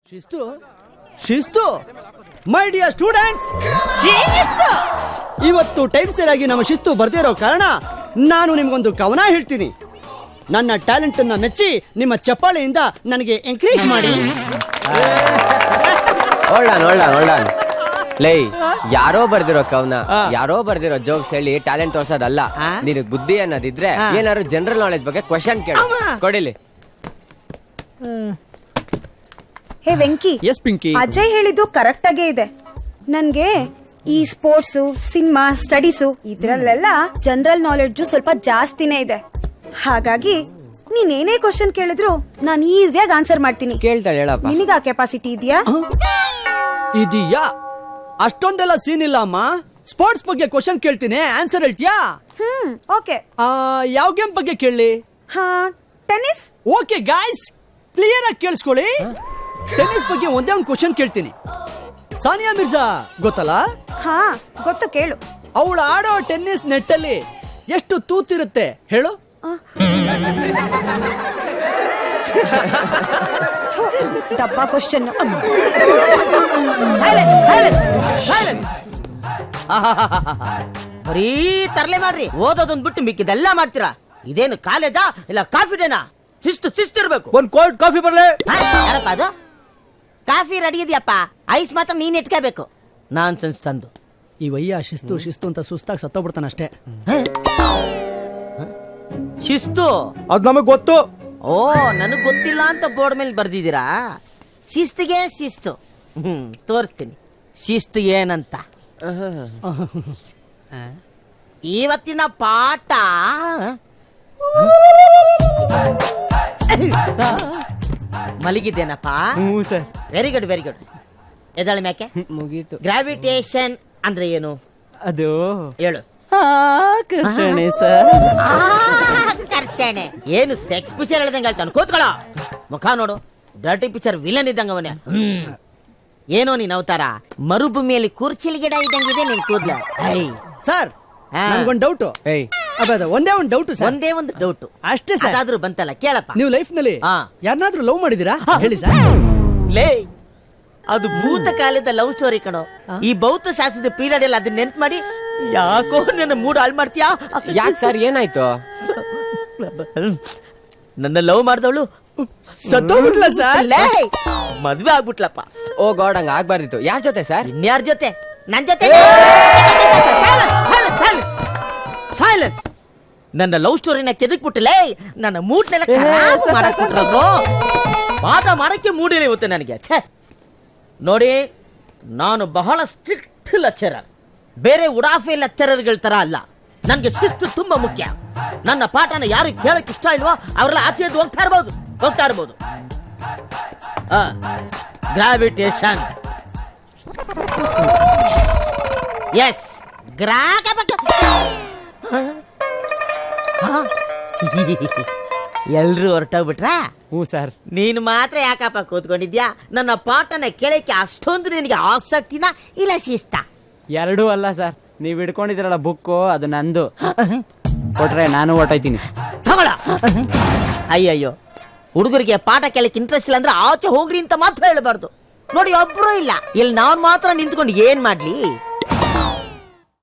ಶಿಸ್ತು ಶಿಸ್ತು my dear students, ಇವತ್ತು ಟೈಮ್ ಸರಿಯಾಗಿ ನಮ್ಮ ಶಿಸ್ತು ಬರ್ದಿರೋ ಕಾರಣ ನಾನು ನಿಮ್ಗೊಂದು ಕವನ ಹೇಳ್ತೀನಿ. ನನ್ನ ಟ್ಯಾಲೆಂಟ್ ಅನ್ನ ಮೆಚ್ಚಿ ನಿಮ್ಮ ಚಪ್ಪಾಳೆಯಿಂದ ನನಗೆ ಎಂಕರೇಜ್ ಮಾಡಿ. ಲೈ, ಯಾರೋ ಬರ್ದಿರೋ ಕವನ, ಯಾರೋ ಬರ್ದಿರೋ ಜೋಕ್ಸ್ ಹೇಳಿ ಟ್ಯಾಲೆಂಟ್ ತೋರ್ಸೋದಲ್ಲ. ನಿನಗ್ ಬುದ್ಧಿ ಅನ್ನೋದಿದ್ರೆ ಏನಾದ್ರು ಜನರಲ್ ನಾಲೆಜ್ ಬಗ್ಗೆ ಕ್ವೆಶ್ಚನ್ ಕೇಳಿ ಕೊಡಿಲಿ. ಹೇ ವೆಂಕಿ, ಎಸ್ ಪಿಂಕಿ, ಅಜಯ್ ಹೇಳಿದ್ದು ಕರೆಕ್ಟ್ ಆಗೇ ಇದೆ. ನನ್ಗೆ ಈ ಸ್ಪೋರ್ಟ್ಸು, ಸಿನಿಮಾ, ಸ್ಟಡೀಸು ಇದ್ರಲ್ಲೆಲ್ಲ ಜನರಲ್ ನಾಲೆಡ್ಜು ಸ್ವಲ್ಪ ಜಾಸ್ತಿನೇ ಇದೆ. ಹಾಗಾಗಿ ನೀನೇನೇ ಕ್ವಶನ್ ಕೇಳಿದ್ರು ನಾನು ಈಸಿಯಾಗಿ ಆನ್ಸರ್ ಮಾಡ್ತೀನಿ. ಕೇಳ್ತಾಳೆ, ಹೇಳಪ್ಪ. ನಿನಗ ಆ ಕೆಪಾಸಿಟಿ ಇದೆಯಾ? ಇದೆಯಾ? ಅಷ್ಟೊಂದೆಲ್ಲ ಸೀನ್ ಇಲ್ಲ ಅಮ್ಮ. ಸ್ಪೋರ್ಟ್ಸ್ ಬಗ್ಗೆ ಕ್ವಶನ್ ಕೇಳ್ತೀನಿ, ಆನ್ಸರ್ ಹೇಳ್ತೀಯಾ? ಓಕೆ. ಯಾವ ಗೇಮ್ ಬಗ್ಗೆ ಕೇಳಲಿ? ಹಾ, ಟೆನ್ನಿಸ್. ಓಕೆ ಗಾಯ್ಸ್, ಕ್ಲಿಯರ್ ಆಗಿ ಕೇಳಿಸ್ಕೊಳ್ಳಿ. ಟೆನ್ನಿಸ್ ಬಗ್ಗೆ ಒಂದೇ ಒಂದು ಕ್ವಶನ್ ಕೇಳ್ತೀನಿ. ಸಾನಿಯಾ ಮಿರ್ಜಾ ಗೊತ್ತಲ್ಲ? ಹಾ ಗೊತ್ತು, ಕೇಳು. ಅವಳು ಆಡೋ ಟೆನ್ನಿಸ್ ನೆಟ್ ಅಲ್ಲಿ ಎಷ್ಟು ತೂತಿರುತ್ತೆ ಹೇಳು? ಡಬ್ಬಾ ಕ್ವಶನ್. ಬರೀ ತರಲೆ ಮಾಡ್ರಿ, ಓದೋದೊಂದ್ ಬಿಟ್ಟು ಮಿಕ್ಕಿದೆಲ್ಲ ಮಾಡ್ತೀರಾ. ಇದೇನು ಕಾಲೇಜಾ ಇಲ್ಲ ಕಾಫಿ ಡೇನಾ? ಶಿಸ್ತಿರ್ಬೇಕು. ಒಂದ್ ಕೋಲ್ಡ್ ಕಾಫಿ ಬರ್ಲೆ? ಯಾರಪ್ಪ ಅದು? ಕಾಫಿ ರೆಡಿ ಇದೆಯಪ್ಪ, ಐಸ್ ಮಾತ್ರ ನೀನ್ ಇಟ್ಕೋಬೇಕು. ನಾನ್ ಸೆನ್ಸ್ ತಂದು ಈ ವಯ್ಯ ಶಿಸ್ತು ಶಿಸ್ತು ಅಂತ ಸುಸ್ತಾಗಿ ಸತ್ತೋಗ್ಬಿಡ್ತಾನ ಅಷ್ಟೇ. ಶಿಸ್ತು ಅದ್ ನಮಗ್ ಗೊತ್ತು. ಓ, ನನಗ್ ಗೊತ್ತಿಲ್ಲ ಅಂತ ಬೋರ್ಡ್ ಮೇಲೆ ಬರ್ದಿದ್ದೀರಾ? ಶಿಸ್ತಿಗೆ ಶಿಸ್ತು. ತೋರಿಸ್ತೀನಿ ಶಿಸ್ತು ಏನಂತ. ಇವತ್ತಿನ ಪಾಠ ಮಲಗಿದ್ದೇನಪ್ಪ? Sir. Very good very good. ಎದಳ ಮ್ಯಾಕೆ ಮುಗೀತು. ಗ್ರಾವಿಟೇಷನ್ ಅಂದ್ರೆ ಏನು? ಅದು ಹೇಳು. ಆಕರ್ಷಣೆ ಸರ್. ಆಕರ್ಷಣೆ ಏನು? ಸೆಕ್ಸ್ ಪಿಕ್ಚರ್ ಹೇಳ್ದಂಗೆ ಹೇಳ್ತಾನೆ. ಕೂತ್ಕೊಳ್ಳ, ಮುಖ ನೋಡು, ಡರ್ಟಿ ಪಿಕ್ಚರ್ ವಿಲನ್ ಇದ್ದಂಗ ಅವನೇ. ಏನೋ ನೀನ್ ಅವತಾರ, ಮರುಭೂಮಿಯಲ್ಲಿ ಕುರ್ಚಿಲ್ ಗಿಡ ಇದ್ದಂಗಿದೆ ನಿನ್ ಕೂದ್ಲ. ಸರ್, ನನ್ಗೊಂದು ಡೌಟ್. ಒಂದೇ ಒಂದು ಡೌಟ್ ಸರ್. ಒಂದೇ ಒಂದು ಡೌಟ್ ಅಷ್ಟೇ ಸರ್. ಅದಾದ್ರೂ ಬಂತಲ್ಲ, ಕೇಳಪ್ಪ. ನೀವು ಲೈಫ್ ನಲ್ಲಿ ಯಾರನ್ನಾದ್ರೂ ಲವ್ ಮಾಡಿದೀರಾ ಹೇಳಿ ಸರ್. ಲೇ, ಅದು ಭೂತ ಕಾಲದ ಲವ್ ಸ್ಟೋರಿ ಕಣೋ. ಈ ಭೌತ ಶಾಸ್ತ್ರದ ಪೀರಿಯಡ್ ಎಲ್ಲ ಅದನ್ನ ನೆನ್ಪು ಮಾಡಿ ಯಾಕೋ ನನ್ನ ಮೂಡ್ ಹಾಳು ಮಾಡ್ತೀಯಾ? ಯಾಕೆ ಸರ್, ಏನಾಯ್ತು? ನನ್ನ ಲವ್ ಮಾಡ್ದವಳು ಸತ್ತೋಗ್ಬಿಟ್ಲ ಸರ್. ಮದ್ವೆ ಆಗ್ಬಿಟ್ಲಪ್ಪ. ಓ ಗಾಡ್, ಹಂಗ ಆಗ್ಬಾರ್ದಿತ್ತು. ಯಾರ ಜೊತೆ ಸರ್? ಇನ್ಯಾರ ಜೊತೆ? ನನ್ ಜೊತೆ. ನನ್ನ ಲವ್ ಸ್ಟೋರಿನ ಕೆದಕ್ಬಿಟ್ಟಿಲ್ಲ. ನನ್ನ ಮೂಡ್ನೆಲ್ಲ ಮಾಡಕ್ಬಿಟ್ರು. ಪಾಠ ಮಾಡಕ್ಕೆ ಮೂಡಿಲ್ಲ ಇವತ್ತು ನನಗೆ. ನೋಡಿ, ನಾನು ಬಹಳ ಸ್ಟ್ರಿಕ್ಟ್ ಲೆಕ್ಚರರ್. ಬೇರೆ ಉಡಾಫೆ ಲೆಕ್ಚರರ್ಗಳ ತರ ಅಲ್ಲ. ನನ್ಗೆ ಶಿಸ್ತು ತುಂಬಾ ಮುಖ್ಯ. ನನ್ನ ಪಾಠನ ಯಾರು ಕೇಳಕ್ ಇಷ್ಟ ಇಲ್ವೋ ಅವರೆಲ್ಲ ಆಚೆ ಹೋಗ್ತಾ ಇರ್ಬೋದು. ಗ್ರಾವಿಟೇಷನ್. ಎಸ್, ಎಲ್ರು ಹೊರಟೋಗ್ಬಿಟ್ರಾ? ಸರ್. ನೀನು ಮಾತ್ರ ಯಾಕಪ್ಪ ಕೂತ್ಕೊಂಡಿದ್ಯಾ? ನನ್ನ ಪಾಠನ ಕೇಳಕ್ಕೆ ಅಷ್ಟೊಂದು ನಿನಗೆ ಆಸಕ್ತಿನ ಇಲ್ಲ ಶಿಸ್ತ? ಎರಡೂ ಅಲ್ಲ ಸರ್. ನೀವ್ ಹಿಡ್ಕೊಂಡಿದ್ರಲ್ಲ ಬುಕ್ಕು, ಅದು ನಂದು. ಕೊಟ್ರೆ ನಾನು ಹೊರಟೈತೀನಿ. ತಗೊಳ. ಅಯ್ಯಯ್ಯೋ, ಹುಡುಗರಿಗೆ ಪಾಠ ಕೇಳಕ್ಕೆ ಇಂಟ್ರೆಸ್ಟ್ ಇಲ್ಲ ಅಂದ್ರೆ ಆಚೆ ಹೋಗ್ರಿ ಅಂತ ಮಾತ್ರ ಹೇಳಬಾರ್ದು. ನೋಡಿ, ಒಬ್ರು ಇಲ್ಲ ಇಲ್ಲಿ, ನಾನ್ ಮಾತ್ರ ನಿಂತ್ಕೊಂಡು ಏನ್ ಮಾಡ್ಲಿ?